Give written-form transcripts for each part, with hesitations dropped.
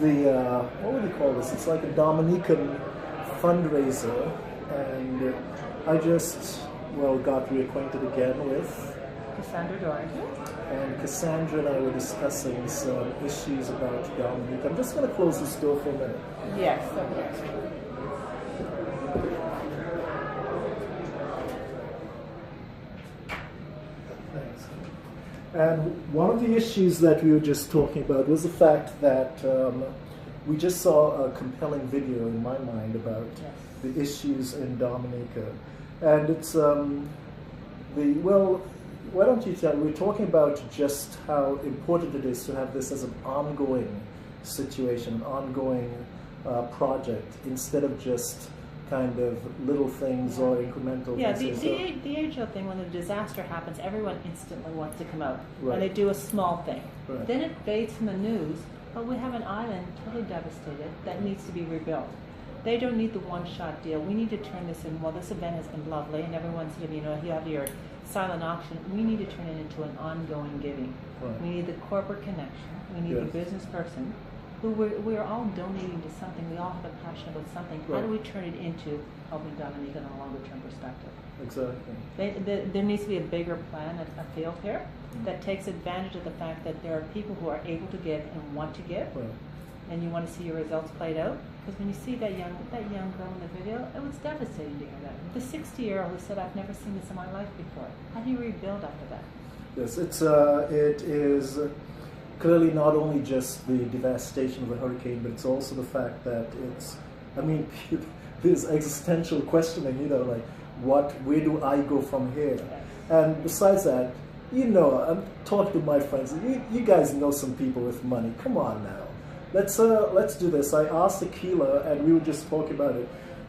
the, what would you call this? It's like a Dominican fundraiser, and I just, well, got reacquainted again with Cassandra Dorrington. And Cassandra and I were discussing some issues about Dominique. I'm just going to close this door for a minute. Yes, okay. Thanks. And one of the issues that we were just talking about was the fact that we just saw a compelling video in my mind about the issues in Dominica. And it's well, why don't you tell, we're talking about just how important it is to have this as an ongoing situation, an ongoing project, instead of just kind of little things or incremental things. Yeah, the age-old thing, when a disaster happens, everyone instantly wants to come out, Right. and they do a small thing. Right. Then it fades from the news, but we have an island totally devastated that needs to be rebuilt. They don't need the one-shot deal. We need to turn this in. Well, this event has been lovely, and everyone's, you have your silent auction. We need to turn it into an ongoing giving. Right. We need the corporate connection. We need the business person who we're all donating to something. We all have a passion about something. How do we turn it into helping Dominique on a longer-term perspective? Exactly. There needs to be a bigger plan, a field here, that takes advantage of the fact that there are people who are able to give and want to give, and you want to see your results played out. Because when you see that young girl in the video, it was devastating to hear that. The 60-year-old who said, "I've never seen this in my life before." How do you rebuild after that? Yes, it is clearly not only just the devastation of the hurricane, but it's also the fact that it's, I mean, this existential questioning, like, where do I go from here? And besides that, I'm talking to my friends, you guys know some people with money, come on now. Let's do this. I asked Aquila, and we were just talking about it,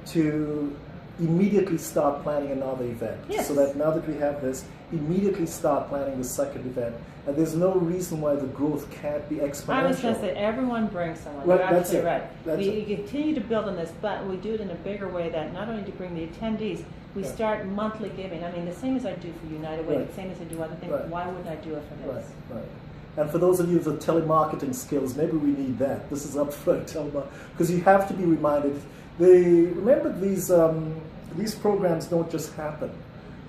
to immediately start planning another event. Yes. So that now that we have this, immediately start planning the second event. And there's no reason why the growth can't be exponential. I was going to say, everyone brings someone. Right, You're that's absolutely it. right. That's We continue to build on this, but we do it in a bigger way that not only to bring the attendees, we start monthly giving. I mean, the same as I do for United Way, the same as I do other things. Why wouldn't I do it for this? Right. And for those of you with the telemarketing skills, maybe we need that. This is upfront telemarketing, because you have to be reminded. Remember, these programs don't just happen.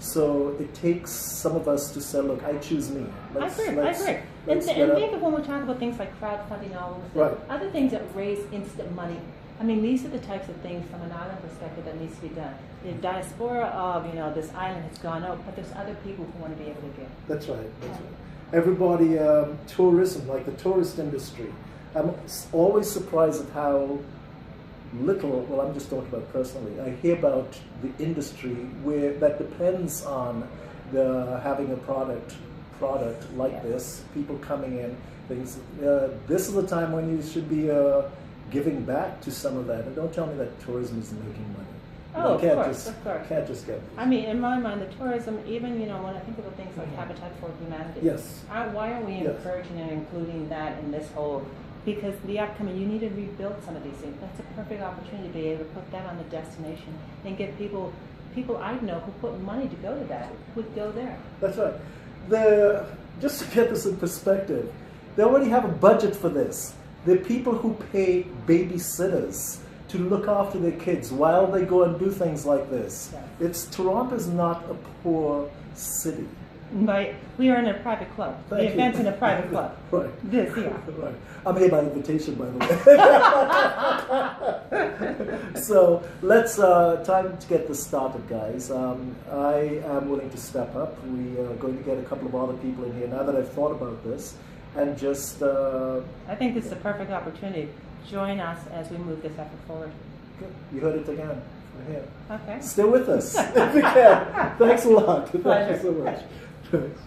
So it takes some of us to say, look, I choose me. I agree. And think of when we talk about things like crowdfunding, all of this, other things that raise instant money. I mean, these are the types of things from an island perspective that needs to be done. The diaspora of, this island has gone out, but there's other people who want to be able to give. That's right. Everybody, tourism, like the tourist industry. I'm always surprised at how little, well, I'm just talking about personally, I hear about the industry that depends on having a product like this, people coming in, things. This is the time when you should be giving back to some of that. And don't tell me that tourism isn't making money. Oh, of course. Can't just get. I mean, in my mind, the tourism, even when I think about things like Habitat for Humanity. Yes. Why are we encouraging and including that in this whole? Because the upcoming, you need to rebuild some of these things. That's a perfect opportunity to be able to put that on the destination and get people I know who put money to go to that would go there. That's right. Just to get this in perspective, they already have a budget for this. There are people who pay babysitters to look after their kids while they go and do things like this. Yes. Toronto's not a poor city. Right. We are in a private club. The event's in a private club. Right. Right. I'm here by invitation, by the way. So let's, time to get this started, guys. I am willing to step up. We are going to get a couple of other people in here now that I've thought about this. And just... I think this is a perfect opportunity. Join us as we move this effort forward. Good. You heard it again from here. Okay. Stay with us if you can. Thanks a lot. Pleasure. Thank you so much. Thanks.